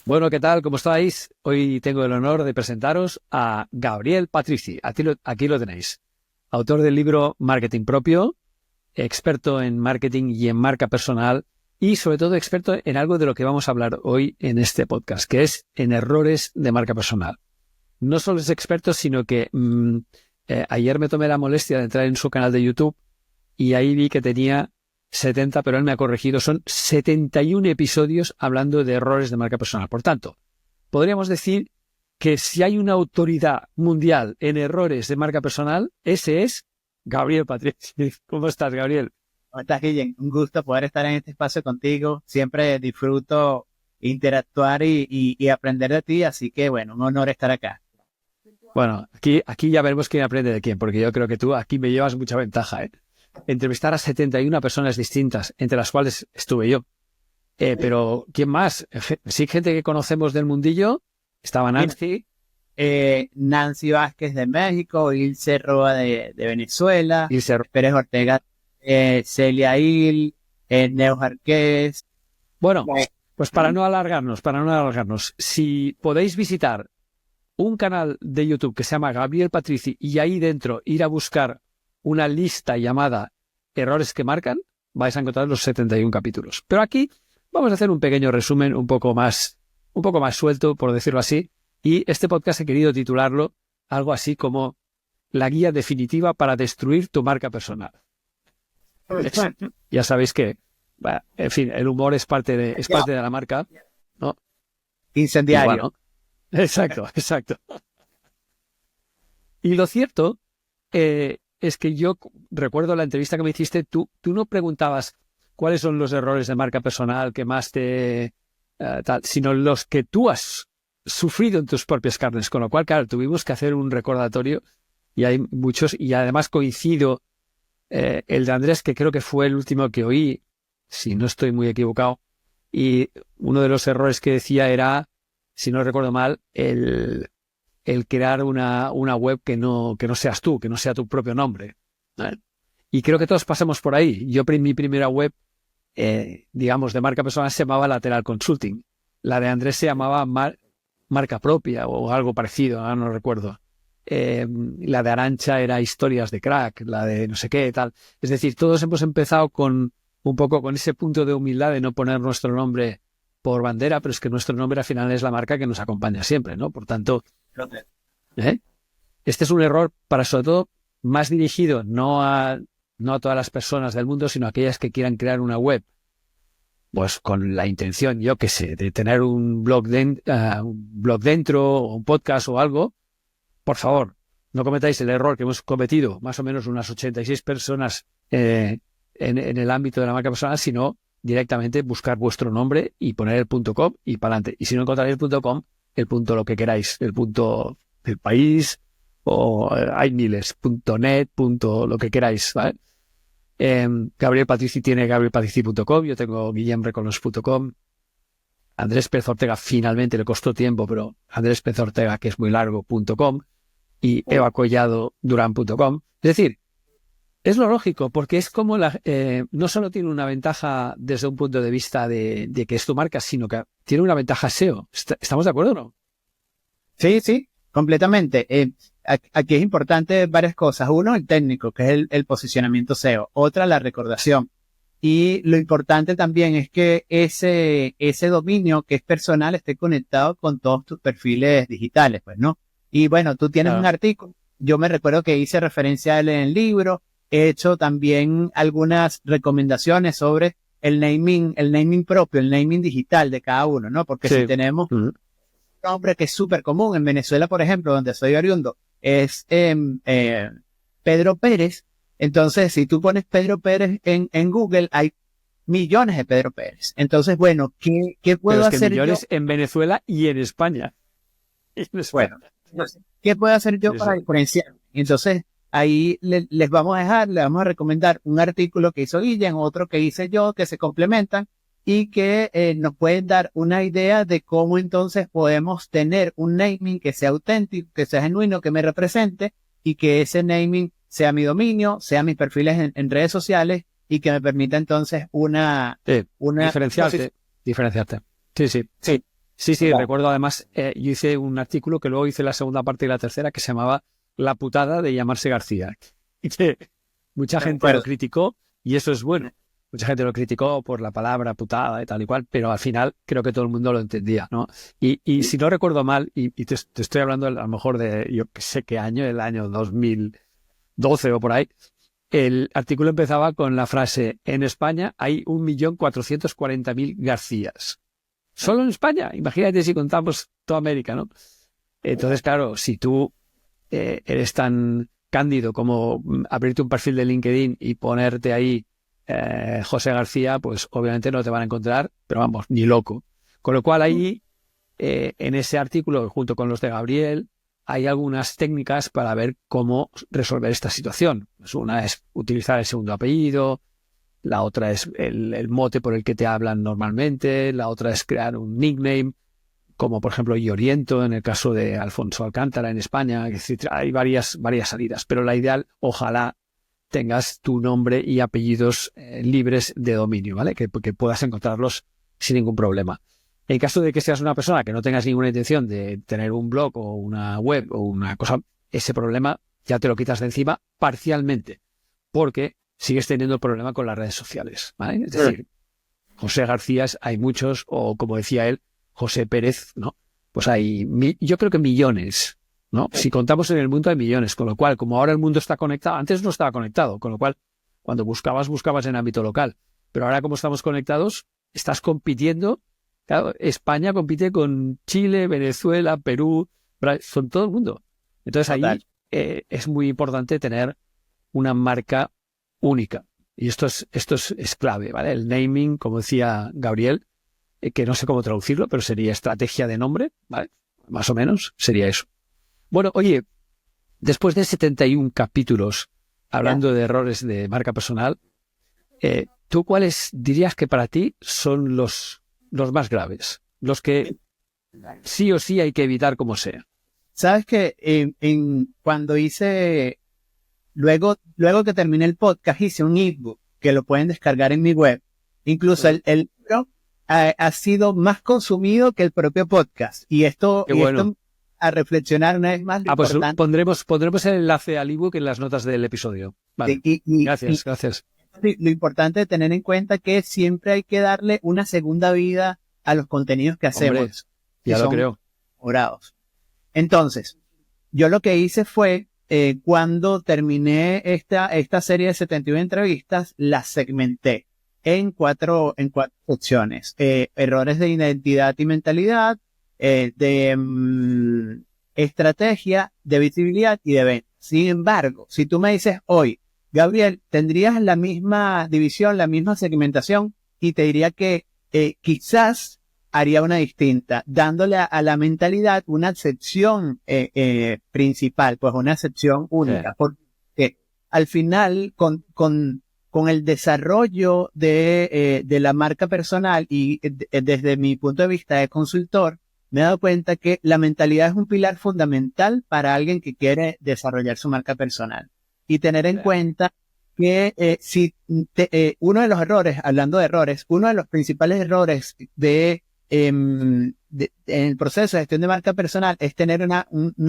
Bueno, ¿qué tal? ¿Cómo estáis? Hoy tengo el honor de presentaros a Gabriel Patrici. Aquí lo tenéis. Autor del libro Marketing Propio, experto en marketing y en marca personal y sobre todo experto en algo de lo que vamos a hablar hoy en este podcast, que es en errores de marca personal. No solo es experto, sino que ayer me tomé la molestia de entrar en su canal de YouTube y ahí vi que tenía 70, pero él me ha corregido, son 71 episodios hablando de errores de marca personal. Por tanto, podríamos decir que si hay una autoridad mundial en errores de marca personal, ese es Gabriel Patrici. ¿Cómo estás, Gabriel? ¿Cómo estás, Guillén? Un gusto poder estar en este espacio contigo. Siempre disfruto interactuar y aprender de ti, así que bueno, un honor estar acá. Bueno, aquí ya veremos quién aprende de quién, porque yo creo que tú aquí me llevas mucha ventaja, ¿eh? Entrevistar a 71 personas distintas, entre las cuales estuve yo. Pero, ¿quién más? Sí, gente que conocemos del mundillo. Estaba Mira, Nancy. Nancy Vázquez de México, Ilse Roa de Venezuela, Ilse. Pérez Ortega, Celia Il, Neo Jarquez. Bueno, pues para no alargarnos, si podéis visitar un canal de YouTube que se llama Gabriel Patrici y ahí dentro ir a buscar una lista llamada Errores que marcan, vais a encontrar los 71 capítulos. Pero aquí vamos a hacer un pequeño resumen un poco más suelto, por decirlo así, y este podcast he querido titularlo algo así como La guía definitiva para destruir tu marca personal. Ya sabéis que, en fin, el humor es parte de la marca, ¿no? Y Incendiario. bueno, exacto. Y lo cierto es que yo recuerdo la entrevista que me hiciste, tú no preguntabas cuáles son los errores de marca personal que más tal, sino los que tú has sufrido en tus propias carnes, con lo cual, claro, tuvimos que hacer un recordatorio y hay muchos, y además coincido el de Andrés, que creo que fue el último que oí, si no estoy muy equivocado, y uno de los errores que decía era, si no recuerdo mal, el crear una web que no seas tú, que no sea tu propio nombre, ¿vale? Y creo que todos pasamos por ahí. Mi primera web, digamos, de marca personal se llamaba Lateral Consulting. La de Andrés se llamaba Marca Propia o algo parecido, ahora no recuerdo. La de Arancha era Historias de Crack, la de no sé qué, tal. Es decir, todos hemos empezado con un poco con ese punto de humildad de no poner nuestro nombre por bandera, pero es que nuestro nombre al final es la marca que nos acompaña siempre, ¿no? Por tanto, ¿eh? Este es un error para, sobre todo, más dirigido no a todas las personas del mundo, sino a aquellas que quieran crear una web, pues con la intención, yo qué sé, de tener un blog dentro, o un podcast o algo. Por favor, no cometáis el error que hemos cometido más o menos unas 86 personas en el ámbito de la marca personal, sino directamente buscar vuestro nombre y poner el .com y para adelante. Y si no encontráis el .com, el punto lo que queráis, el punto del país, o hay miles, .net, lo que queráis, ¿vale? Gabriel Patrici tiene gabrielpatrici.com, yo tengo guillemreconos.com. Andrés Pérez Ortega finalmente le costó tiempo, pero Andrés Pérez Ortega, que es muy largo.com, y evacollado.duran.com. Es decir, es lo lógico, porque es como no solo tiene una ventaja desde un punto de vista de que es tu marca, sino que tiene una ventaja SEO. ¿Estamos de acuerdo o no? Sí, completamente. Aquí es importante varias cosas. Uno, el técnico, que es el posicionamiento SEO. Otra, la recordación. Y lo importante también es que ese dominio que es personal esté conectado con todos tus perfiles digitales, pues, ¿no? Y bueno, tú tienes un Claro. artículo. Yo me recuerdo que hice referencia a él en el libro. He hecho también algunas recomendaciones sobre el naming propio, el naming digital de cada uno, ¿no? Porque si Sí. tenemos Mm. nombre que es súper común en Venezuela, por ejemplo, donde soy oriundo, es Pedro Pérez. Entonces, si tú pones Pedro Pérez en Google, hay millones de Pedro Pérez. Entonces, bueno, ¿qué Pero puedo es que hacer yo? millones en Venezuela y en España. Y en Bueno, España. ¿qué puedo hacer yo para Eso. diferenciar? Entonces, ahí les vamos a dejar, les vamos a recomendar un artículo que hizo Guillem, otro que hice yo, que se complementan y que nos pueden dar una idea de cómo entonces podemos tener un naming que sea auténtico, que sea genuino, que me represente y que ese naming sea mi dominio, sea mis perfiles en redes sociales y que me permita entonces una Diferenciarte. Diferenciarte. Sí, sí. sí, Sí, sí, Claro. recuerdo además, yo hice un artículo que luego hice la segunda parte y la tercera que se llamaba La putada de llamarse García. Y que mucha De gente lo acuerdo. criticó y eso es bueno. Mucha gente lo criticó por la palabra putada y tal y cual, pero al final creo que todo el mundo lo entendía, ¿no? Y si no recuerdo mal, y te estoy hablando a lo mejor de, yo que sé qué año, el año 2012 o por ahí, el artículo empezaba con la frase, en España hay 1.440.000 Garcías. Solo en España, imagínate si contamos toda América, ¿no? Entonces, claro, si tú eres tan cándido como abrirte un perfil de LinkedIn y ponerte ahí José García, pues obviamente no te van a encontrar, pero vamos, ni loco. Con lo cual ahí, en ese artículo, junto con los de Gabriel, hay algunas técnicas para ver cómo resolver esta situación. Pues una es utilizar el segundo apellido, la otra es el mote por el que te hablan normalmente, la otra es crear un nickname, como por ejemplo Oriento en el caso de Alfonso Alcántara en España. Es decir, hay varias salidas, pero la ideal, ojalá tengas tu nombre y apellidos libres de dominio, ¿vale? Que puedas encontrarlos sin ningún problema. En caso de que seas una persona que no tengas ninguna intención de tener un blog o una web o una cosa, ese problema ya te lo quitas de encima parcialmente, porque sigues teniendo el problema con las redes sociales, ¿vale? Es decir, José García hay muchos, o como decía él, José Pérez, ¿no? Pues hay, yo creo que millones, ¿no? Si contamos en el mundo hay millones, con lo cual, como ahora el mundo está conectado, antes no estaba conectado, con lo cual, cuando buscabas en ámbito local, pero ahora como estamos conectados, estás compitiendo, claro, España compite con Chile, Venezuela, Perú, son todo el mundo. Entonces Total. ahí es muy importante tener una marca única. Y esto es clave, ¿vale? El naming, como decía Gabriel, que no sé cómo traducirlo, pero sería estrategia de nombre, ¿vale? Más o menos sería eso. Bueno, oye, después de 71 capítulos ¿Ya? hablando de errores de marca personal, ¿tú cuáles dirías que para ti son los más graves? Los que sí o sí hay que evitar como sea. Sabes que cuando luego que terminé el podcast, hice un ebook que lo pueden descargar en mi web. Incluso el libro ha sido más consumido que el propio podcast. Qué bueno. Esto a reflexionar una vez más lo Ah, pues importante. pondremos el enlace al ebook en las notas del episodio. Vale. Y Gracias, gracias. lo importante de tener en cuenta que siempre hay que darle una segunda vida a los contenidos que Hombre, hacemos, si ya lo son creo. orados. Entonces, yo lo que hice fue, cuando terminé esta serie de 71 entrevistas, las segmenté en cuatro secciones. Errores de identidad y mentalidad, de estrategia, de visibilidad y de venta. Sin embargo, si tú me dices hoy, Gabriel, tendrías la misma división, la misma segmentación, y te diría que quizás haría una distinta, dándole a la mentalidad una acepción principal, pues una acepción Sí, única, porque al final con el desarrollo de la marca personal y desde mi punto de vista de consultor, me he dado cuenta que la mentalidad es un pilar fundamental para alguien que quiere desarrollar su marca personal. Y tener en sí, cuenta que uno de los errores, hablando de errores, uno de los principales errores en el proceso de gestión de marca personal es tener una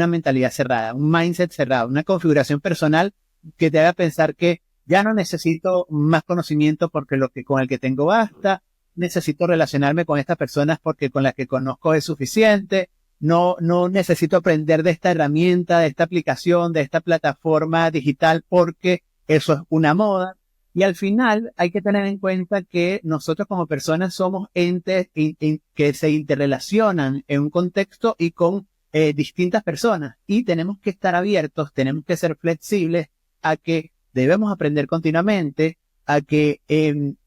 mentalidad cerrada, un mindset cerrado, una configuración personal que te haga pensar que ya no necesito más conocimiento porque con el que tengo basta, necesito relacionarme con estas personas porque con las que conozco es suficiente, no necesito aprender de esta herramienta, de esta aplicación, de esta plataforma digital porque eso es una moda. Y al final hay que tener en cuenta que nosotros como personas somos entes que se interrelacionan en un contexto y con distintas personas. Y tenemos que estar abiertos, tenemos que ser flexibles a que debemos aprender continuamente, a que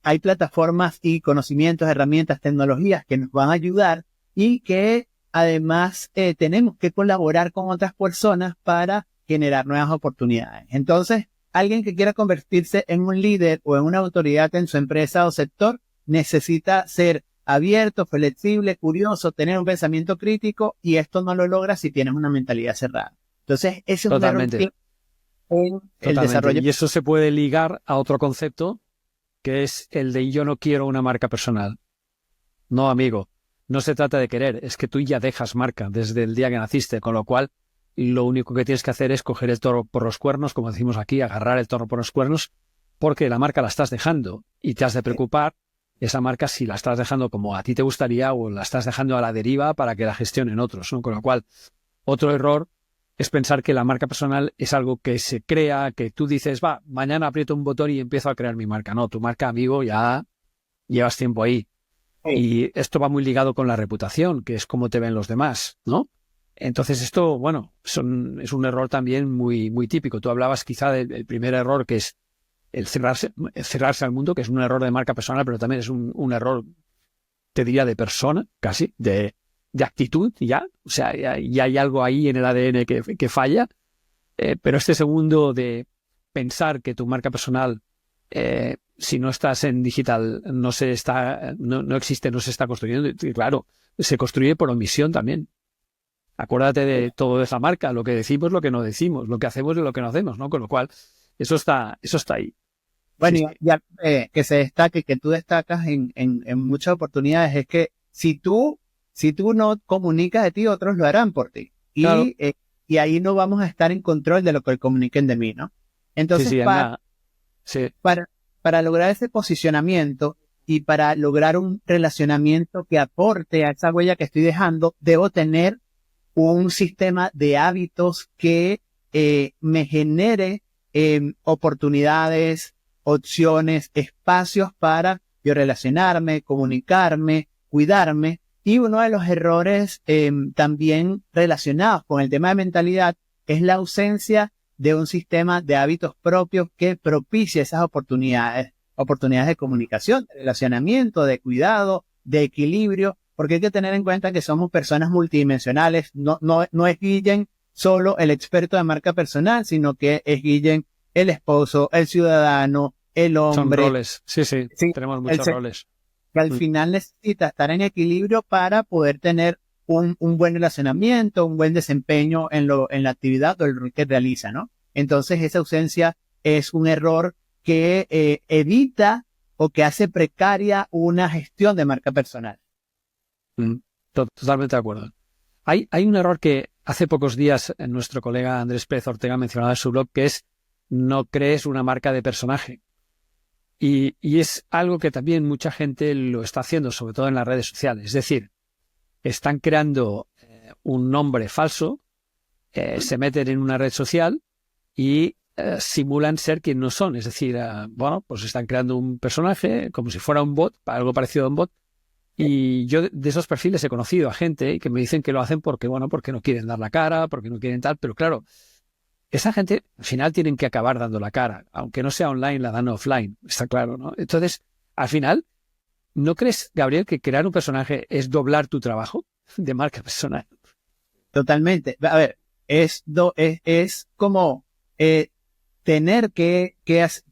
hay plataformas y conocimientos, herramientas, tecnologías que nos van a ayudar y que además tenemos que colaborar con otras personas para generar nuevas oportunidades. Entonces, alguien que quiera convertirse en un líder o en una autoridad en su empresa o sector necesita ser abierto, flexible, curioso, tener un pensamiento crítico, y esto no lo logra si tienes una mentalidad cerrada. Entonces, ese es un error totalmente, en el totalmente. desarrollo. Y eso se puede ligar a otro concepto que es el de yo no quiero una marca personal. No, amigo. no se trata de querer, es que tú ya dejas marca desde el día que naciste, con lo cual lo único que tienes que hacer es coger el toro por los cuernos, como decimos aquí, agarrar el toro por los cuernos, porque la marca la estás dejando y te has de preocupar esa marca si la estás dejando como a ti te gustaría o la estás dejando a la deriva para que la gestionen otros, ¿no? Con lo cual, otro error es pensar que la marca personal es algo que se crea, que tú dices, va, mañana aprieto un botón y empiezo a crear mi marca. No, tu marca, amigo, ya llevas tiempo ahí. Sí. Y esto va muy ligado con la reputación, que es cómo te ven los demás, ¿no? Entonces esto, bueno, es un error también muy, muy típico. Tú hablabas quizá del primer error, que es el cerrarse al mundo, que es un error de marca personal, pero también es un error, te diría, de persona, casi, de actitud, ya. O sea, ya hay algo ahí en el ADN que falla. Pero este segundo de pensar que tu marca personal, si no estás en digital, no existe, no se está construyendo. Y claro, se construye por omisión también. Acuérdate de todo de esa marca, lo que decimos, lo que no decimos, lo que hacemos y lo que no hacemos, ¿no? Con lo cual, eso está ahí. Bueno, Sí, ya que se destaque, que tú destacas en muchas oportunidades, es que si tú no comunicas de ti, otros lo harán por ti. claro. Y ahí no vamos a estar en control de lo que comuniquen de mí, ¿no? Sí, Entonces, sí, sí, para lograr ese posicionamiento y para lograr un relacionamiento que aporte a esa huella que estoy dejando, debo tener un sistema de hábitos que me genere oportunidades, opciones, espacios para yo relacionarme, comunicarme, cuidarme. Y uno de los errores también relacionados con el tema de mentalidad es la ausencia de un sistema de hábitos propios que propicie esas oportunidades de comunicación, de relacionamiento, de cuidado, de equilibrio, porque hay que tener en cuenta que somos personas multidimensionales. No es Guillén solo el experto de marca personal, sino que es Guillén el esposo, el ciudadano, el son hombre. roles. Sí, sí, Sí, tenemos muchos roles. que al final necesita estar en equilibrio para poder tener un buen relacionamiento, un buen desempeño en la actividad o el rol que realiza, ¿no? Entonces esa ausencia es un error que evita o que hace precaria una gestión de marca personal. Totalmente de acuerdo. Hay un error que hace pocos días nuestro colega Andrés Pérez Ortega mencionaba en su blog, que es no crees una marca de personaje. Y es algo que también mucha gente lo está haciendo, sobre todo en las redes sociales. Es decir, están creando un nombre falso, se meten en una red social y simulan ser quien no son. Es decir, bueno, pues están creando un personaje como si fuera un bot, algo parecido a un bot. Y yo de esos perfiles he conocido a gente que me dicen que lo hacen porque, bueno, porque no quieren dar la cara, porque no quieren tal, pero claro, esa gente al final tienen que acabar dando la cara, aunque no sea online, la dan offline, está claro, ¿no? Entonces, al final, ¿no crees, Gabriel, que crear un personaje es doblar tu trabajo de marca personal? Totalmente. A ver, es como tener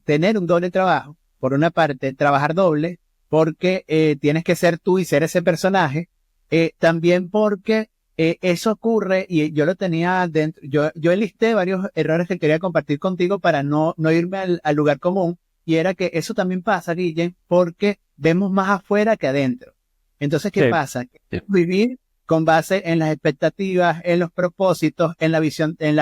tener un doble trabajo. Por una parte, trabajar doble, porque tienes que ser tú y ser ese personaje. También porque eso ocurre, y yo lo tenía dentro, yo enlisté varios errores que quería compartir contigo para no irme al lugar común, y era que eso también pasa, Guillem, porque vemos más afuera que adentro. Entonces, ¿qué Sí, pasa? sí. Vivir con base en las expectativas, en los propósitos, en la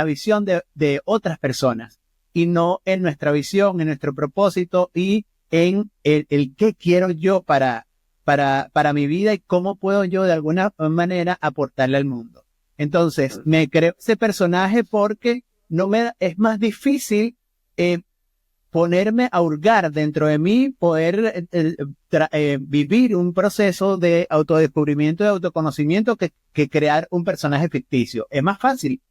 visión de otras personas, y no en nuestra visión, en nuestro propósito y en el qué quiero yo para mi vida y cómo puedo yo de alguna manera aportarle al mundo. Entonces, me creo ese personaje porque es más difícil ponerme a hurgar dentro de mí, poder vivir un proceso de autodescubrimiento y autoconocimiento que crear un personaje ficticio. Es más fácil.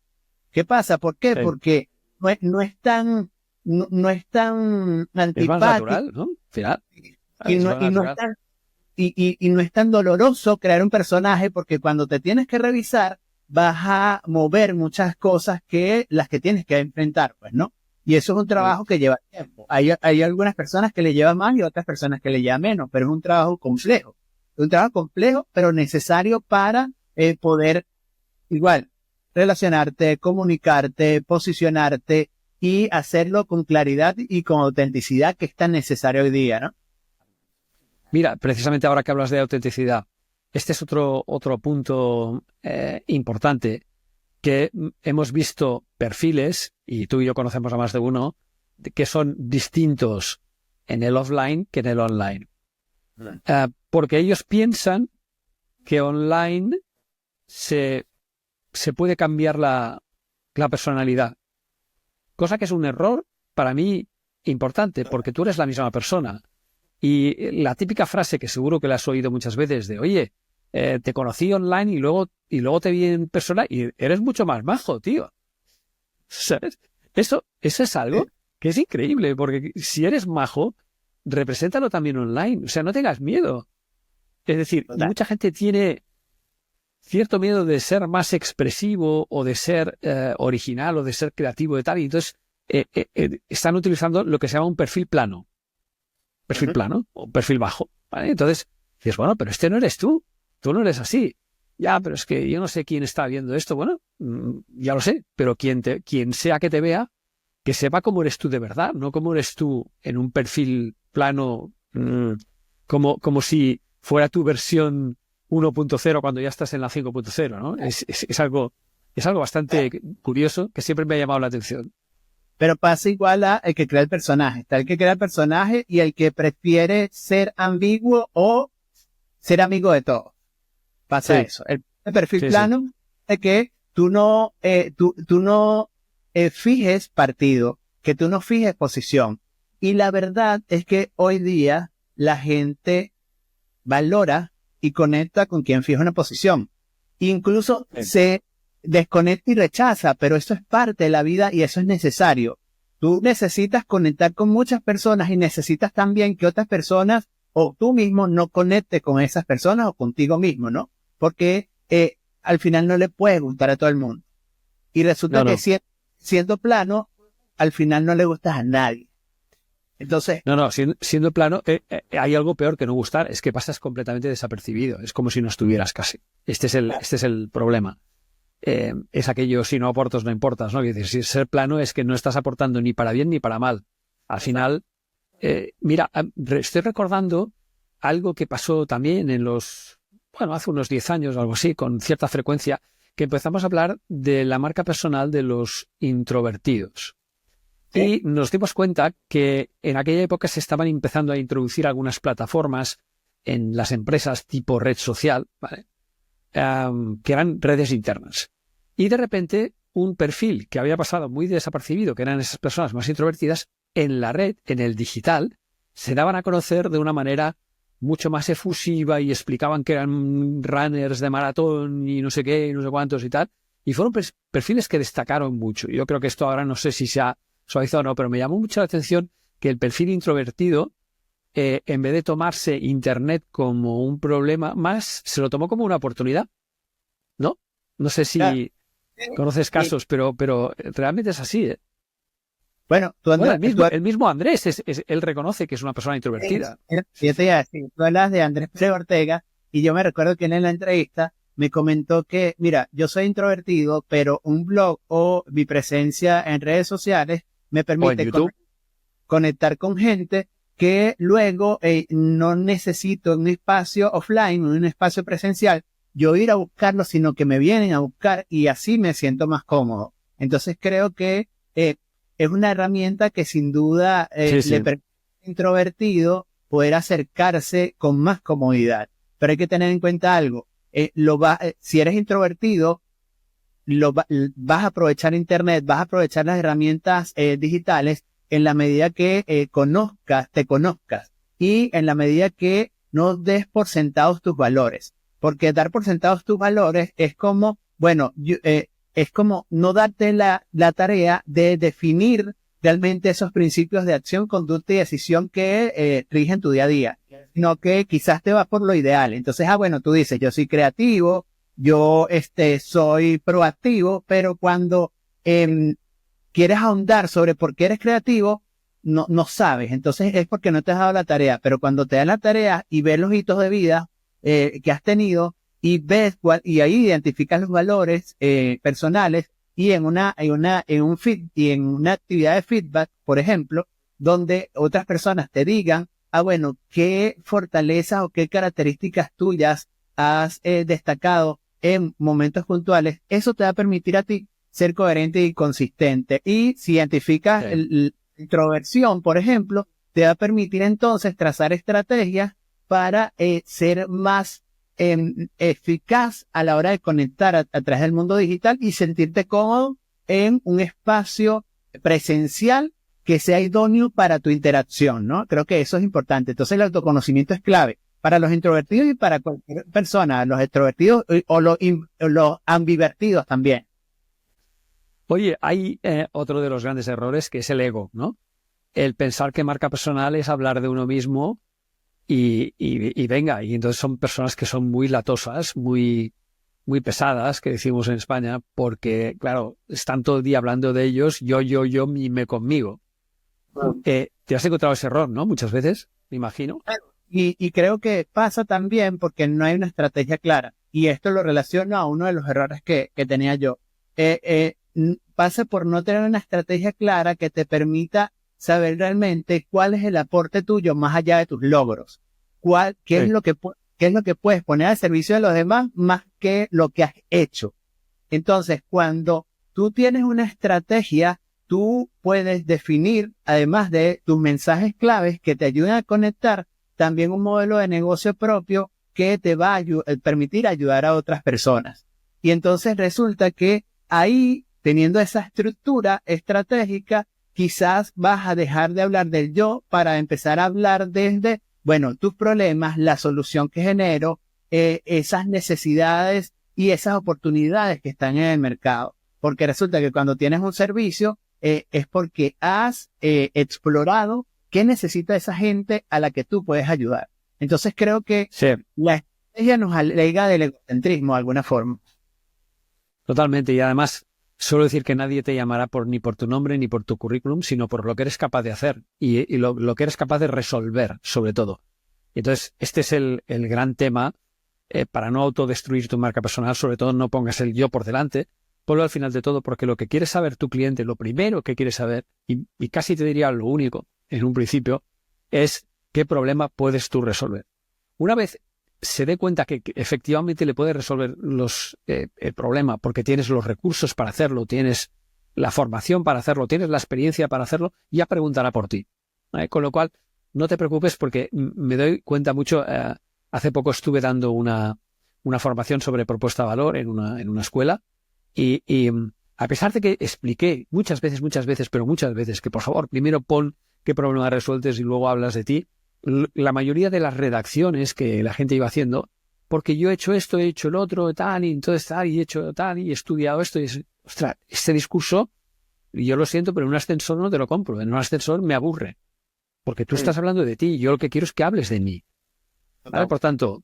¿Qué pasa? ¿Por qué? Sí. Porque no es tan Es más antipático natural, ¿no? Al final, y es no, más y no es natural. tan y no es tan doloroso crear un personaje, porque cuando te tienes que revisar vas a mover muchas cosas que las que tienes que enfrentar, pues, ¿no? Y eso es un trabajo que lleva tiempo. Hay algunas personas que le llevan más y otras personas que le llevan menos, pero es un trabajo complejo. Es un trabajo complejo, pero necesario para poder igual relacionarte, comunicarte, posicionarte y hacerlo con claridad y con autenticidad, que es tan necesario hoy día, ¿no? Mira, precisamente ahora que hablas de autenticidad, este es otro punto importante, que hemos visto perfiles, y tú y yo conocemos a más de uno, que son distintos en el offline que en el online. Porque ellos piensan que online se puede cambiar la personalidad. Cosa que es un error para mí importante, porque tú eres la misma persona. Y la típica frase que seguro que la has oído muchas veces de, oye, te conocí online y luego te vi en persona y eres mucho más majo, tío. ¿Sabes? Eso es algo que es increíble, porque si eres majo, represéntalo también online. O sea, no tengas miedo. Es decir, mucha gente tiene cierto miedo de ser más expresivo o de ser original o de ser creativo y tal, y entonces están utilizando lo que se llama un perfil plano. Perfil plano o perfil bajo, ¿vale? Entonces dices, bueno, pero este no eres tú no eres así. Ya, pero es que yo no sé quién está viendo esto. Bueno, ya lo sé, pero quien sea que te vea, que sepa cómo eres tú de verdad, no cómo eres tú en un perfil plano, como si fuera tu versión 1.0 cuando ya estás en la 5.0, ¿no? Es algo bastante curioso que siempre me ha llamado la atención. Pero pasa igual a el que crea el personaje. Está el que crea el personaje y el que prefiere ser ambiguo o ser amigo de todos. Pasa eso. El perfil plano es que tú no fijes partido, que tú no fijes posición. Y la verdad es que hoy día la gente valora y conecta con quien fija una posición. Incluso se desconecta y rechaza, pero eso es parte de la vida y eso es necesario. Tú necesitas conectar con muchas personas y necesitas también que otras personas o tú mismo no conectes con esas personas o contigo mismo, ¿no? Porque al final no le puede gustar a todo el mundo. Y resulta que siendo plano, al final no le gustas a nadie. Entonces... siendo plano, hay algo peor que no gustar, es que pasas completamente desapercibido. Es como si no estuvieras casi. Este es el problema. Es aquello, si no aportas, no importas, ¿no? Es decir, si ser plano es que no estás aportando ni para bien ni para mal. Al final, mira, estoy recordando algo que pasó también hace unos 10 años o algo así, con cierta frecuencia, que empezamos a hablar de la marca personal de los introvertidos. Y nos dimos cuenta que en aquella época se estaban empezando a introducir algunas plataformas en las empresas tipo red social, ¿vale? Que eran redes internas. Y de repente un perfil que había pasado muy desapercibido, que eran esas personas más introvertidas, en la red, en el digital, se daban a conocer de una manera mucho más efusiva y explicaban que eran runners de maratón y no sé qué, y no sé cuántos y tal. Y fueron perfiles que destacaron mucho. Yo creo que esto ahora no sé si se ha suavizado o no, pero me llamó mucho la atención que el perfil introvertido, en vez de tomarse Internet como un problema más, se lo tomó como una oportunidad, ¿no? No sé si conoces casos, pero realmente es así, ¿eh? Bueno, el mismo Andrés, él reconoce que es una persona introvertida. Yo te iba a decir, tú hablas de Andrés Pérez Ortega y yo me recuerdo que él en la entrevista me comentó que, mira, yo soy introvertido, pero un blog o mi presencia en redes sociales me permite conectar con gente que luego no necesito un espacio offline, un espacio presencial, yo ir a buscarlo, sino que me vienen a buscar y así me siento más cómodo. Entonces creo que es una herramienta que sin duda le permite al introvertido poder acercarse con más comodidad. Pero hay que tener en cuenta algo. Si eres introvertido, vas a aprovechar Internet, vas a aprovechar las herramientas digitales en la medida que te conozcas y en la medida que no des por sentados tus valores. Porque dar por sentados tus valores es como, es como no darte la tarea de definir realmente esos principios de acción, conducta y decisión que rigen tu día a día, sino que quizás te vas por lo ideal. Entonces, tú dices, yo soy creativo, yo soy proactivo, pero cuando quieres ahondar sobre por qué eres creativo, no sabes. Entonces es porque no te has dado la tarea, pero cuando te dan la tarea y ves los hitos de vida que has tenido, y ves y ahí identificas los valores personales y en una actividad de feedback, por ejemplo, donde otras personas te digan, qué fortalezas o qué características tuyas has destacado en momentos puntuales, eso te va a permitir a ti ser coherente y consistente. Y si identificas la introversión, por ejemplo, te va a permitir entonces trazar estrategias para ser más eficaz a la hora de conectar a través del mundo digital y sentirte cómodo en un espacio presencial que sea idóneo para tu interacción, ¿no? Creo que eso es importante. Entonces el autoconocimiento es clave para los introvertidos y para cualquier persona, los extrovertidos o los ambivertidos también. Oye, hay otro de los grandes errores que es el ego, ¿no? El pensar que marca personal es hablar de uno mismo y venga, y entonces son personas que son muy latosas, muy pesadas, que decimos en España, porque, claro, están todo el día hablando de ellos, yo, me conmigo. Te has encontrado ese error, ¿no? Muchas veces, me imagino. Y creo que pasa también porque no hay una estrategia clara. Y esto lo relaciono a uno de los errores que tenía yo. Pasa por no tener una estrategia clara que te permita saber realmente cuál es el aporte tuyo más allá de tus logros. ¿Qué es lo que puedes poner al servicio de los demás más que lo que has hecho? Entonces, cuando tú tienes una estrategia, tú puedes definir, además de tus mensajes claves que te ayuden a conectar, también un modelo de negocio propio que te va a permitir ayudar a otras personas. Y entonces resulta que ahí, teniendo esa estructura estratégica, quizás vas a dejar de hablar del yo para empezar a hablar desde, bueno, tus problemas, la solución que genero, esas necesidades y esas oportunidades que están en el mercado. Porque resulta que cuando tienes un servicio, es porque has explorado qué necesita esa gente a la que tú puedes ayudar. Entonces creo que la estrategia nos alega del egocentrismo de alguna forma. Totalmente, y además suelo decir que nadie te llamará ni por tu nombre ni por tu currículum, sino por lo que eres capaz de hacer y lo que eres capaz de resolver, sobre todo. Y entonces, este es el gran tema para no autodestruir tu marca personal. Sobre todo, no pongas el yo por delante, ponlo al final de todo, porque lo que quiere saber tu cliente, lo primero que quiere saber, y casi te diría lo único en un principio, es qué problema puedes tú resolver. Una vez se dé cuenta que efectivamente le puedes resolver el problema porque tienes los recursos para hacerlo, tienes la formación para hacerlo, tienes la experiencia para hacerlo, ya preguntará por ti. Con lo cual, no te preocupes porque me doy cuenta mucho. Hace poco estuve dando una formación sobre propuesta de valor en una escuela y a pesar de que expliqué muchas veces, pero muchas veces que por favor primero pon qué problema resueltes y luego hablas de ti, la mayoría de las redacciones que la gente iba haciendo, porque yo he hecho esto, he hecho el otro, tal, y entonces tal, y he hecho tal, y he estudiado esto, y ostras, este discurso, y yo lo siento, pero en un ascensor no te lo compro, en un ascensor me aburre, porque tú estás hablando de ti, y yo lo que quiero es que hables de mí. ¿Vale? Por tanto,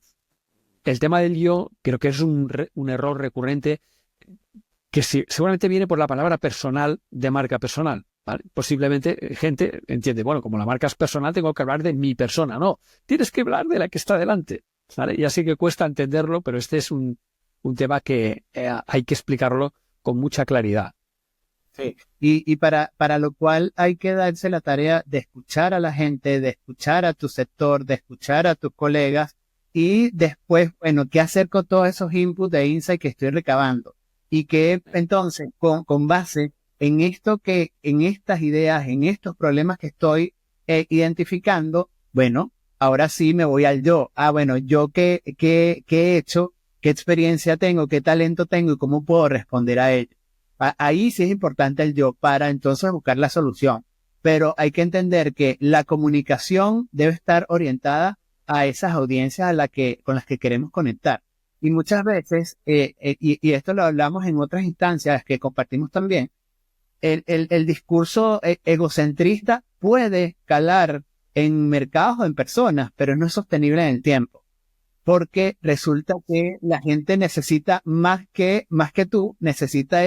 el tema del yo creo que es un error recurrente que seguramente viene por la palabra personal de marca personal. ¿Vale? Posiblemente gente entiende, bueno, como la marca es personal, tengo que hablar de mi persona. No, tienes que hablar de la que está delante. ¿Vale? Y así que cuesta entenderlo, pero este es un tema que hay que explicarlo con mucha claridad. Sí. Y para lo cual hay que darse la tarea de escuchar a la gente, de escuchar a tu sector, de escuchar a tus colegas y después, bueno, ¿qué hacer con todos esos inputs de insight que estoy recabando? Y que entonces, con base en en estas ideas, en estos problemas que estoy identificando, bueno, ahora sí me voy al yo. Bueno, yo qué he hecho, qué experiencia tengo, qué talento tengo y cómo puedo responder a ello. Ahí sí es importante el yo para entonces buscar la solución. Pero hay que entender que la comunicación debe estar orientada a esas audiencias con las que queremos conectar. Y muchas veces, y esto lo hablamos en otras instancias que compartimos también, el discurso egocentrista puede calar en mercados o en personas, pero no es sostenible en el tiempo. Porque resulta que la gente necesita más que tú, necesita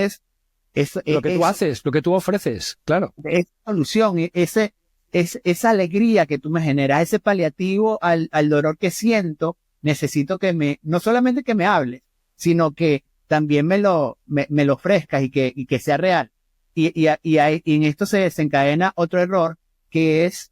lo que tú haces, lo que tú ofreces, claro. Esa solución, esa alegría que tú me generas, ese paliativo al dolor que siento, necesito no solamente que me hables, sino que también me lo ofrezcas y que sea real. Y en esto se desencadena otro error, que es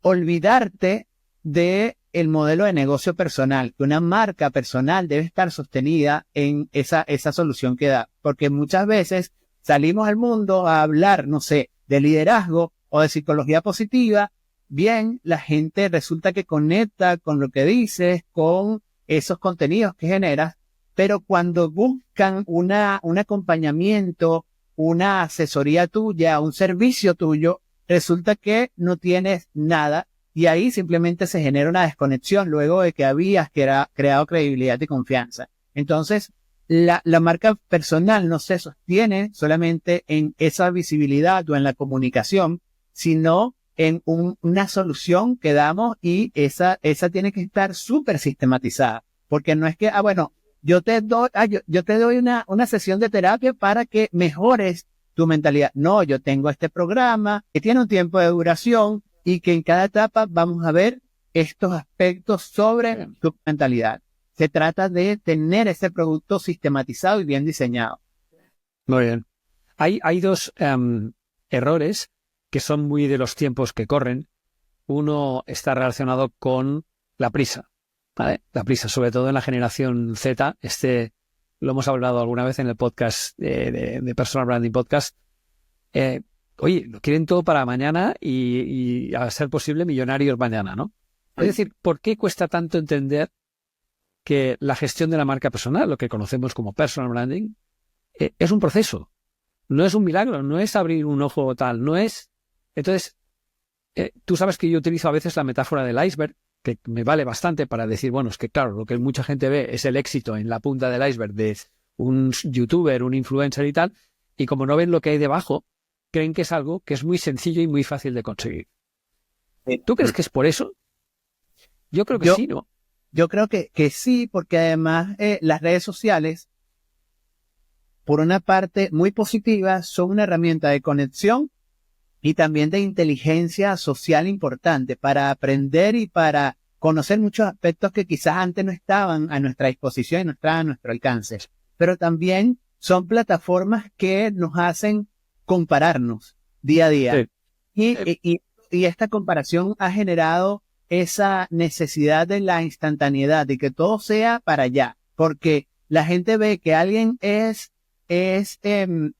olvidarte de el modelo de negocio personal, que una marca personal debe estar sostenida en esa solución que da. Porque muchas veces salimos al mundo a hablar, no sé, de liderazgo o de psicología positiva. Bien, la gente resulta que conecta con lo que dices, con esos contenidos que generas, pero cuando buscan un acompañamiento, una asesoría tuya, un servicio tuyo, resulta que no tienes nada y ahí simplemente se genera una desconexión luego de que habías creado credibilidad y confianza. Entonces, la marca personal no se sostiene solamente en esa visibilidad o en la comunicación, sino en una solución que damos y esa tiene que estar súper sistematizada, porque no es que, bueno, yo te doy una sesión de terapia para que mejores tu mentalidad. No, yo tengo este programa que tiene un tiempo de duración y que en cada etapa vamos a ver estos aspectos sobre tu mentalidad. Se trata de tener ese producto sistematizado y bien diseñado. Muy bien. Hay dos errores que son muy de los tiempos que corren. Uno está relacionado con la prisa, ¿vale? La prisa, sobre todo en la generación Z. Lo hemos hablado alguna vez en el podcast de Personal Branding Podcast. Oye, lo quieren todo para mañana y a ser posible millonarios mañana, ¿no? Es decir, ¿por qué cuesta tanto entender que la gestión de la marca personal, lo que conocemos como personal branding, es un proceso? No es un milagro, no es abrir un ojo o tal, no es... Entonces, tú sabes que yo utilizo a veces la metáfora del iceberg, que me vale bastante para decir, bueno, es que claro, lo que mucha gente ve es el éxito en la punta del iceberg de un youtuber, un influencer y tal, y como no ven lo que hay debajo, creen que es algo que es muy sencillo y muy fácil de conseguir. ¿Tú crees que es por eso? Yo creo que sí, ¿no? Yo creo que sí, porque además las redes sociales, por una parte muy positiva, son una herramienta de conexión y también de inteligencia social importante para aprender y para conocer muchos aspectos que quizás antes no estaban a nuestra disposición y no estaban a nuestro alcance. Pero también son plataformas que nos hacen compararnos día a día. Sí. Y esta comparación ha generado esa necesidad de la instantaneidad, de que todo sea para allá, porque la gente ve que alguien es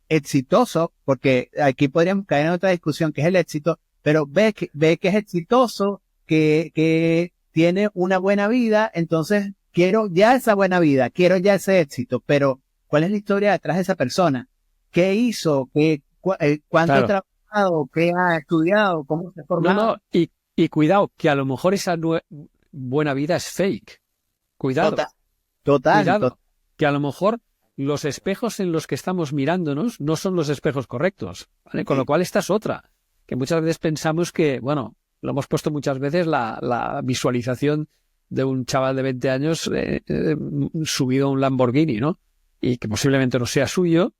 exitoso, porque aquí podríamos caer en otra discusión que es el éxito, pero ve que es exitoso, que tiene una buena vida, entonces quiero ya esa buena vida, quiero ya ese éxito, pero ¿cuál es la historia detrás de esa persona? ¿Qué hizo? ¿Cuánto ha trabajado? ¿Qué ha estudiado? ¿Cómo se ha formado? No, y cuidado, que a lo mejor esa buena vida es fake. Cuidado. Cuidado, que a lo mejor los espejos en los que estamos mirándonos no son los espejos correctos, ¿vale? Con lo cual esta es otra, que muchas veces pensamos que, bueno, lo hemos puesto muchas veces la visualización de un chaval de 20 años subido a un Lamborghini, ¿no? Y que posiblemente no sea suyo,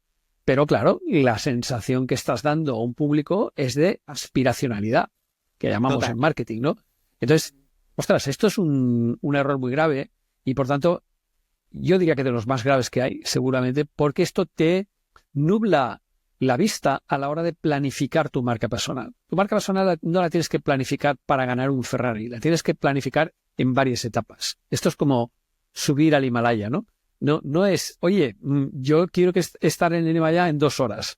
pero claro, la sensación que estás dando a un público es de aspiracionalidad, que llamamos en marketing, ¿no? Entonces, ostras, esto es un error muy grave y por tanto yo diría que de los más graves que hay, seguramente, porque esto te nubla la vista a la hora de planificar tu marca personal. Tu marca personal no la tienes que planificar para ganar un Ferrari, la tienes que planificar en varias etapas. Esto es como subir al Himalaya, ¿no? No es, oye, yo quiero estar en el Himalaya en 2 horas.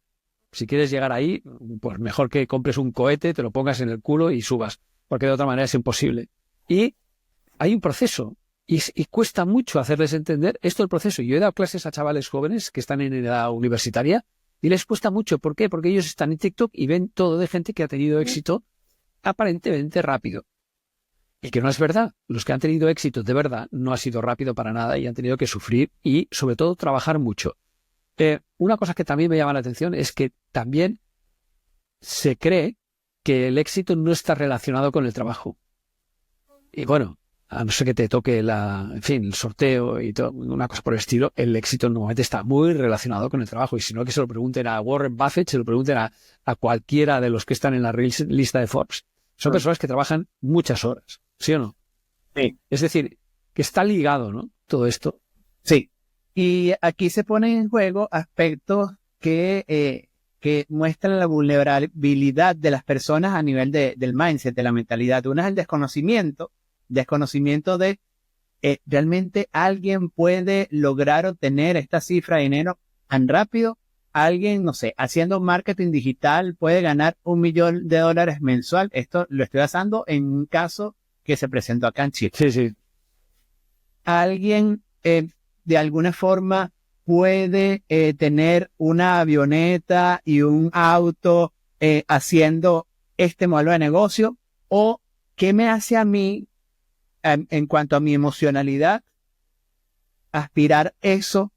Si quieres llegar ahí, pues mejor que compres un cohete, te lo pongas en el culo y subas, porque de otra manera es imposible. Y hay un proceso. Y cuesta mucho hacerles entender esto el proceso. Yo he dado clases a chavales jóvenes que están en edad universitaria y les cuesta mucho. ¿Por qué? Porque ellos están en TikTok y ven todo de gente que ha tenido éxito aparentemente rápido. Y que no es verdad. Los que han tenido éxito de verdad no ha sido rápido para nada y han tenido que sufrir y sobre todo trabajar mucho. Una cosa que también me llama la atención es que también se cree que el éxito no está relacionado con el trabajo. Y bueno, a no ser que te toque el sorteo y todo, una cosa por el estilo, el éxito normalmente está muy relacionado con el trabajo. Y si no, que se lo pregunten a Warren Buffett, se lo pregunten a cualquiera de los que están en la lista de Forbes. Son personas que trabajan muchas horas, ¿sí o no? Sí. Es decir, que está ligado, ¿no? Todo esto. Sí. Y aquí se ponen en juego aspectos que muestran la vulnerabilidad de las personas a nivel del mindset, de la mentalidad. Uno es el desconocimiento desconocimiento de realmente alguien puede lograr obtener esta cifra de dinero tan rápido. Alguien, no sé, haciendo marketing digital puede ganar $1 millón mensual. Esto lo estoy basando en un caso que se presentó acá en Chile. Sí, sí. Alguien de alguna forma puede tener una avioneta y un auto haciendo este modelo de negocio, o qué me hace a mí en cuanto a mi emocionalidad aspirar eso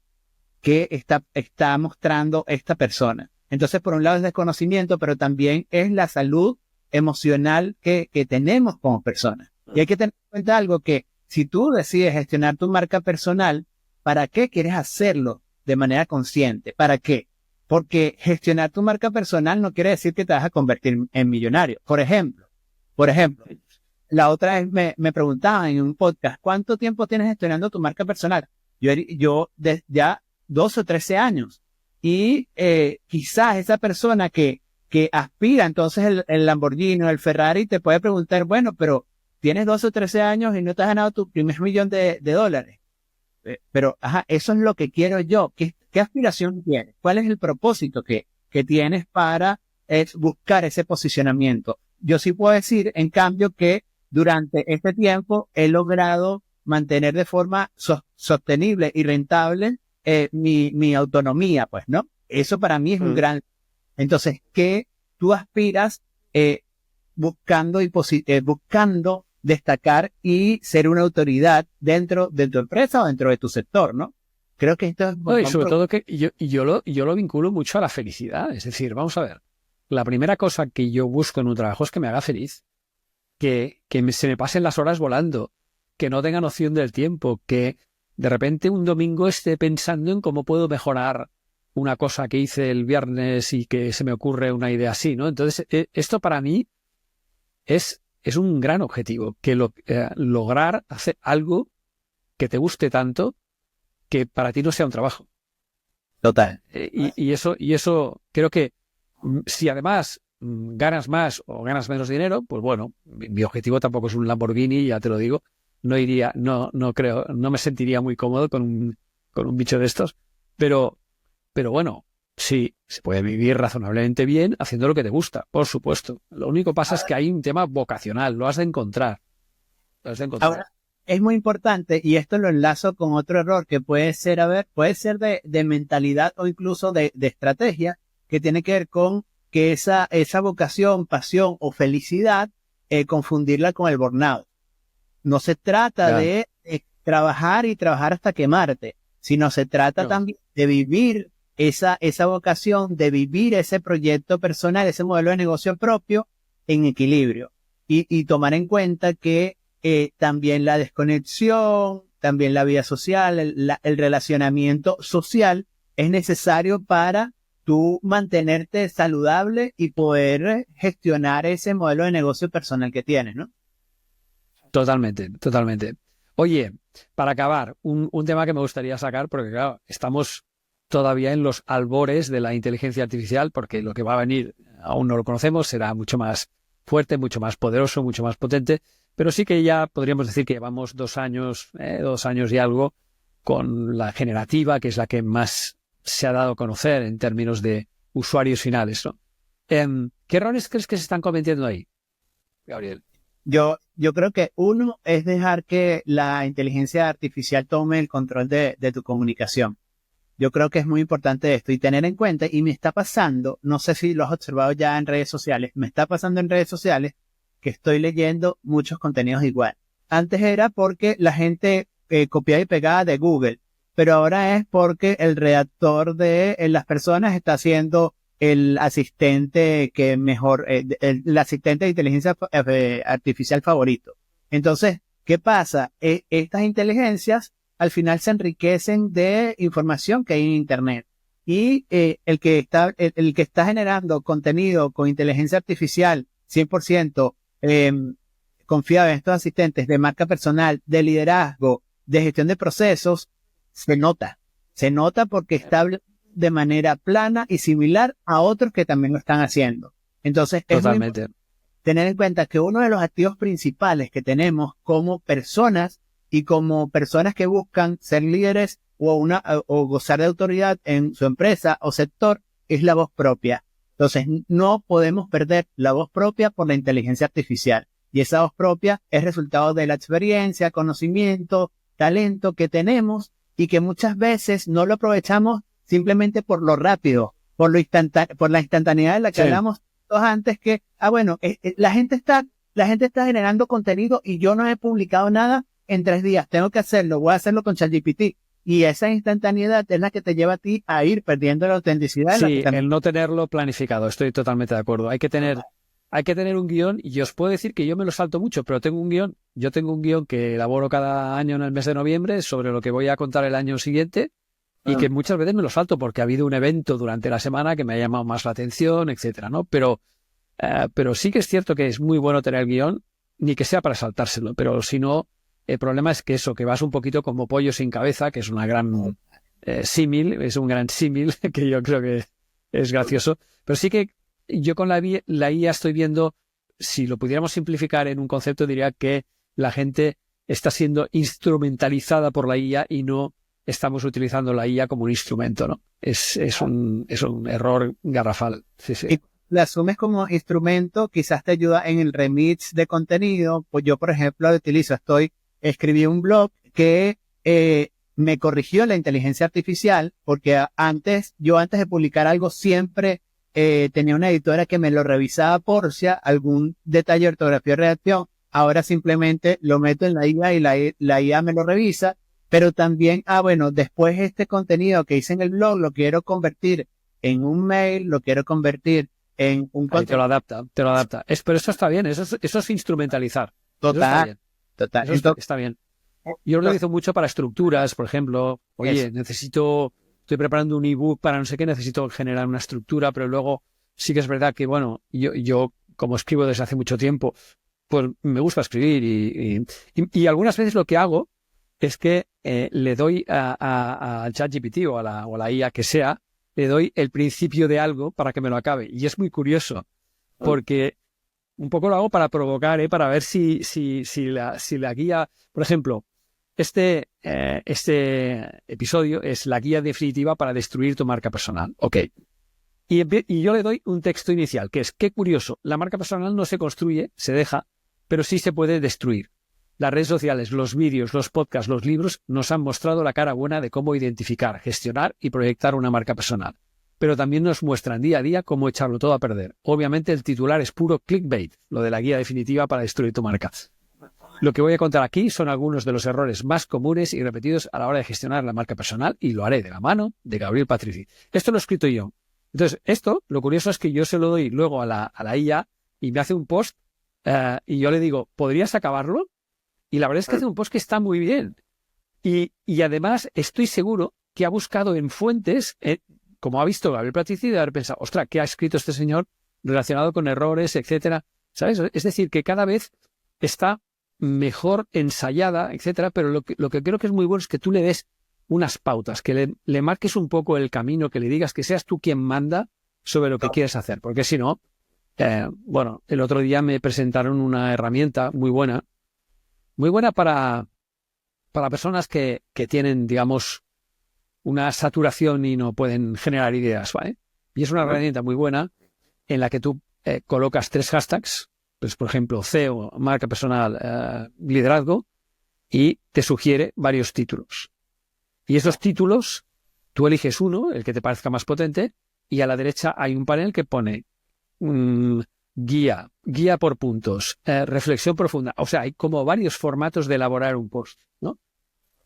que está mostrando esta persona. Entonces, por un lado es desconocimiento, pero también es la salud emocional que tenemos como personas. Y hay que tener en cuenta algo, que si tú decides gestionar tu marca personal, ¿para qué quieres hacerlo de manera consciente? ¿Para qué? Porque gestionar tu marca personal no quiere decir que te vas a convertir en millonario. Por ejemplo, la otra vez me preguntaban en un podcast, ¿cuánto tiempo tienes gestionando tu marca personal? Yo ya 12 o 13 años. Y quizás esa persona que aspira entonces el Lamborghini o el Ferrari te puede preguntar, bueno, pero tienes 12 o 13 años y no te has ganado tu primer millón de dólares. Pero, eso es lo que quiero yo. ¿Qué aspiración tienes? ¿Cuál es el propósito que tienes para buscar ese posicionamiento? Yo sí puedo decir, en cambio, que durante este tiempo he logrado mantener de forma sostenible y rentable mi autonomía, pues, ¿no? Eso para mí es un gran... Entonces, ¿qué tú aspiras buscando destacar y ser una autoridad dentro de tu empresa o dentro de tu sector, ¿no? Creo que esto es... No, y sobre todo que yo lo vinculo mucho a la felicidad. Es decir, vamos a ver, la primera cosa que yo busco en un trabajo es que me haga feliz, que se me pasen las horas volando, que no tenga noción del tiempo, que de repente un domingo esté pensando en cómo puedo mejorar una cosa que hice el viernes y que se me ocurre una idea así, ¿no? Entonces, esto para mí es un gran objetivo, que lograr hacer algo que te guste tanto que para ti no sea un trabajo. Total. Y eso creo que si además ganas más o ganas menos dinero, pues bueno, mi objetivo tampoco es un Lamborghini, ya te lo digo. No iría, no creo, no me sentiría muy cómodo con un bicho de estos, pero bueno, sí, se puede vivir razonablemente bien haciendo lo que te gusta, por supuesto. Lo único que pasa es que hay un tema vocacional, lo has de encontrar. Ahora, es muy importante, y esto lo enlazo con otro error que puede ser, puede ser de mentalidad o incluso de estrategia, que tiene que ver con que esa vocación, pasión o felicidad, confundirla con el burnout. No se trata de trabajar y trabajar hasta quemarte, sino se trata también de vivir esa vocación, de vivir ese proyecto personal, ese modelo de negocio propio en equilibrio. Y tomar en cuenta que también la desconexión, también la vida social, el relacionamiento social es necesario para tú mantenerte saludable y poder gestionar ese modelo de negocio personal que tienes, ¿no? Totalmente, totalmente. Oye, para acabar, un tema que me gustaría sacar, porque claro, estamos todavía en los albores de la inteligencia artificial, porque lo que va a venir aún no lo conocemos, será mucho más fuerte, mucho más poderoso, mucho más potente, pero sí que ya podríamos decir que llevamos 2 años y algo con la generativa, que es la que más se ha dado a conocer en términos de usuarios finales, ¿no? ¿Qué errores crees que se están cometiendo ahí, Gabriel? Yo creo que uno es dejar que la inteligencia artificial tome el control de tu comunicación. Yo creo que es muy importante esto y tener en cuenta, y me está pasando, no sé si lo has observado ya en redes sociales, me está pasando en redes sociales que estoy leyendo muchos contenidos igual. Antes era porque la gente copiaba y pegaba de Google, pero ahora es porque el redactor de las personas está haciendo el asistente que mejor, el asistente de inteligencia artificial favorito. Entonces, ¿qué pasa? Estas inteligencias al final se enriquecen de información que hay en Internet. Y el que está generando contenido con inteligencia artificial 100% confiado en estos asistentes de marca personal, de liderazgo, de gestión de procesos, se nota porque está de manera plana y similar a otros que también lo están haciendo. Entonces, Totalmente. tener en cuenta que uno de los activos principales que tenemos como personas y como personas que buscan ser líderes o gozar de autoridad en su empresa o sector es la voz propia. Entonces, no podemos perder la voz propia por la inteligencia artificial. Y esa voz propia es resultado de la experiencia, conocimiento, talento que tenemos y que muchas veces no lo aprovechamos simplemente por lo rápido, por la instantaneidad de la que hablamos antes que, la gente está generando contenido y yo no he publicado nada en 3 días. Tengo que hacerlo, voy a hacerlo con ChatGPT. Y esa instantaneidad es la que te lleva a ti a ir perdiendo la autenticidad. Sí, el no tenerlo planificado, estoy totalmente de acuerdo. Hay que tener un guión y os puedo decir que yo me lo salto mucho, pero tengo un guión. Yo tengo un guión que elaboro cada año en el mes de noviembre sobre lo que voy a contar el año siguiente y que muchas veces me lo salto porque ha habido un evento durante la semana que me ha llamado más la atención, etcétera, ¿no? Pero sí que es cierto que es muy bueno tener guión, ni que sea para saltárselo, pero si no, el problema es que que vas un poquito como pollo sin cabeza, que es una gran símil, es un gran símil que yo creo que es gracioso, pero sí que yo con la IA estoy viendo, si lo pudiéramos simplificar en un concepto, diría que la gente está siendo instrumentalizada por la IA y no estamos utilizando la IA como un instrumento, ¿no? Es un error garrafal. Sí, sí. Y la asumes como instrumento, quizás te ayuda en el remix de contenido. Pues yo, por ejemplo, lo utilizo. Escribí un blog que me corrigió la inteligencia artificial, porque antes de publicar algo siempre tenía una editora que me lo revisaba por si algún detalle de ortografía o redacción. Ahora simplemente lo meto en la IA y la IA me lo revisa. Pero también, después este contenido que hice en el blog lo quiero convertir en un mail, lo quiero convertir en un contenido. Te lo adapta. Pero eso está bien, eso es instrumentalizar. Total. Está bien. Yo lo utilizo mucho para estructuras, por ejemplo. Oye, estoy preparando un ebook para no sé qué, necesito generar una estructura, pero luego sí que es verdad que, yo como escribo desde hace mucho tiempo, pues me gusta escribir y algunas veces lo que hago es que le doy a ChatGPT o a la IA que sea, le doy el principio de algo para que me lo acabe. Y es muy curioso, porque un poco lo hago para provocar, para ver si la guía, por ejemplo, este episodio es la guía definitiva para destruir tu marca personal. Ok. Y yo le doy un texto inicial, que es, qué curioso, la marca personal no se construye, se deja, pero sí se puede destruir. Las redes sociales, los vídeos, los podcasts, los libros nos han mostrado la cara buena de cómo identificar, gestionar y proyectar una marca personal. Pero también nos muestran día a día cómo echarlo todo a perder. Obviamente el titular es puro clickbait, lo de la guía definitiva para destruir tu marca. Lo que voy a contar aquí son algunos de los errores más comunes y repetidos a la hora de gestionar la marca personal y lo haré de la mano de Gabriel Patrici. Esto lo he escrito yo. Entonces, lo curioso es que yo se lo doy luego a la IA y me hace un post y yo le digo, ¿podrías acabarlo? Y la verdad es que hace un post que está muy bien. Y además estoy seguro que ha buscado en fuentes, como ha visto Gabriel Patrici, de haber pensado, ostras, ¿qué ha escrito este señor relacionado con errores, etcétera? ¿Sabes? Es decir, que cada vez está mejor ensayada, etcétera, pero lo que creo que es muy bueno es que tú le des unas pautas, que le marques un poco el camino, que le digas que seas tú quien manda sobre lo que quieres hacer. Porque si no, el otro día me presentaron una herramienta muy buena para personas que tienen, digamos, una saturación y no pueden generar ideas, ¿vale? Y es una herramienta muy buena en la que tú colocas 3 hashtags, pues por ejemplo, CEO, marca personal, liderazgo, y te sugiere varios títulos. Y esos títulos, tú eliges uno, el que te parezca más potente, y a la derecha hay un panel que pone guía por puntos, reflexión profunda. O sea, hay como varios formatos de elaborar un post, ¿no?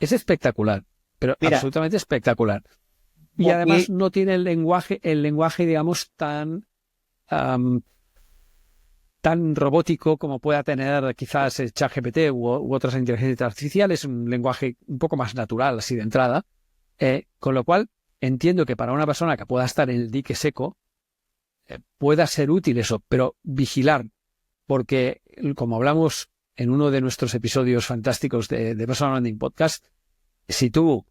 Es espectacular, pero absolutamente espectacular. Y además no tiene el lenguaje, digamos, tan robótico como pueda tener quizás el ChatGPT u otras inteligencias artificiales. Es un lenguaje un poco más natural, así de entrada. Con lo cual, entiendo que para una persona que pueda estar en el dique seco, pueda ser útil eso, pero vigilar, porque como hablamos en uno de nuestros episodios fantásticos de Personal Branding Podcast, si tú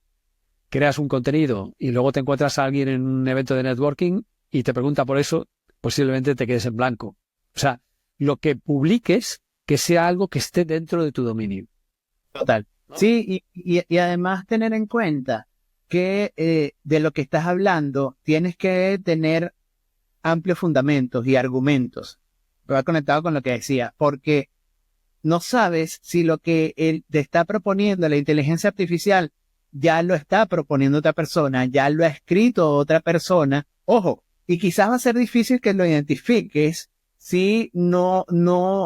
creas un contenido y luego te encuentras a alguien en un evento de networking y te pregunta por eso, posiblemente te quedes en blanco. O sea, lo que publiques, que sea algo que esté dentro de tu dominio. Total. ¿No? Sí, y además tener en cuenta que de lo que estás hablando tienes que tener amplios fundamentos y argumentos. Va conectado con lo que decía, porque no sabes si lo que él te está proponiendo la inteligencia artificial ya lo está proponiendo otra persona, ya lo ha escrito otra persona. Ojo, y quizás va a ser difícil que lo identifiques si no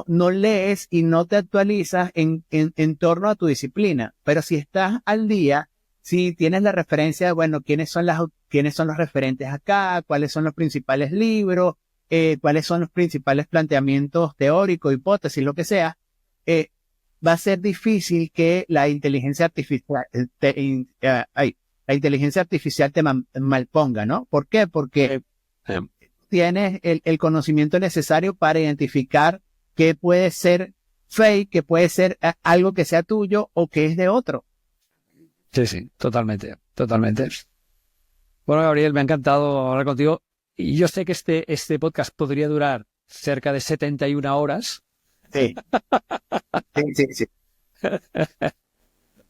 lees y no te actualizas en torno a tu disciplina. Pero si estás al día, si tienes la referencia de, bueno, quiénes son los referentes acá, cuáles son los principales libros, cuáles son los principales planteamientos teóricos, hipótesis, lo que sea, va a ser difícil que la inteligencia artificial la inteligencia artificial te malponga, ¿no? ¿Por qué? Porque tienes el conocimiento necesario para identificar qué puede ser fake, qué puede ser algo que sea tuyo o que es de otro. Sí, totalmente. Bueno, Gabriel, me ha encantado hablar contigo. Y yo sé que este podcast podría durar cerca de 71 horas. Sí. Sí.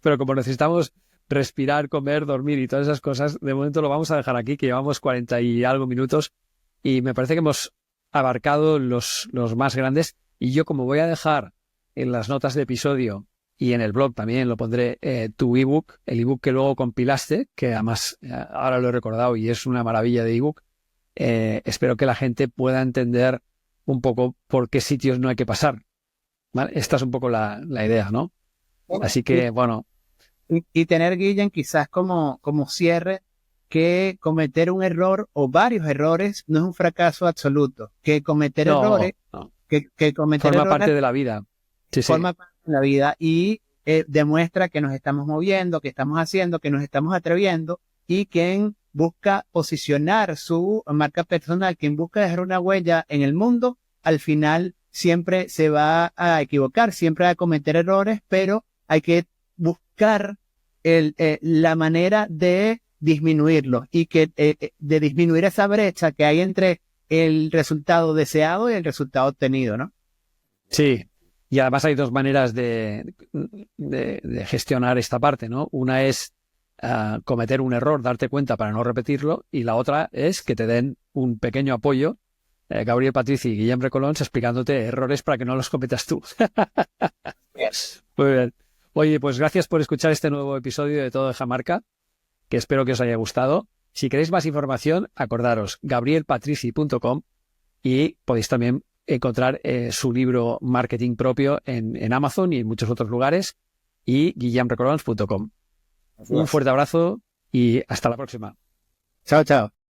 Pero como necesitamos respirar, comer, dormir y todas esas cosas, de momento lo vamos a dejar aquí, que llevamos 40 y algo minutos. Y me parece que hemos abarcado los más grandes. Y yo, como voy a dejar en las notas de episodio y en el blog también lo pondré, tu ebook, el ebook que luego compilaste, que además ahora lo he recordado y es una maravilla de ebook. Espero que la gente pueda entender un poco por qué sitios no hay que pasar. ¿Vale? Esta es un poco la idea, ¿no? Así que, bueno. Y tener, Guillem, quizás como cierre, que cometer un error o varios errores no es un fracaso absoluto. Que cometer errores, que cometer forma errores parte de la vida. forma parte de la vida y demuestra que nos estamos moviendo, que estamos haciendo, que nos estamos atreviendo, y quien busca posicionar su marca personal, quien busca dejar una huella en el mundo, al final siempre se va a equivocar, siempre va a cometer errores, pero hay que buscar la manera de disminuirlos y de disminuir esa brecha que hay entre el resultado deseado y el resultado obtenido, ¿no? Sí, y además hay dos maneras de gestionar esta parte, ¿no? Una es cometer un error, darte cuenta para no repetirlo, y la otra es que te den un pequeño apoyo, Gabriel Patrici y Guillem Recolons, explicándote errores para que no los cometas tú. Muy bien. Oye, pues gracias por escuchar este nuevo episodio de Todo Deja Marca, que espero que os haya gustado. Si queréis más información, acordaros, gabrielpatrici.com, y podéis también encontrar su libro Marketing Propio en Amazon y en muchos otros lugares, y guillemrecolons.com. Un fuerte abrazo y hasta la próxima. Chao, chao.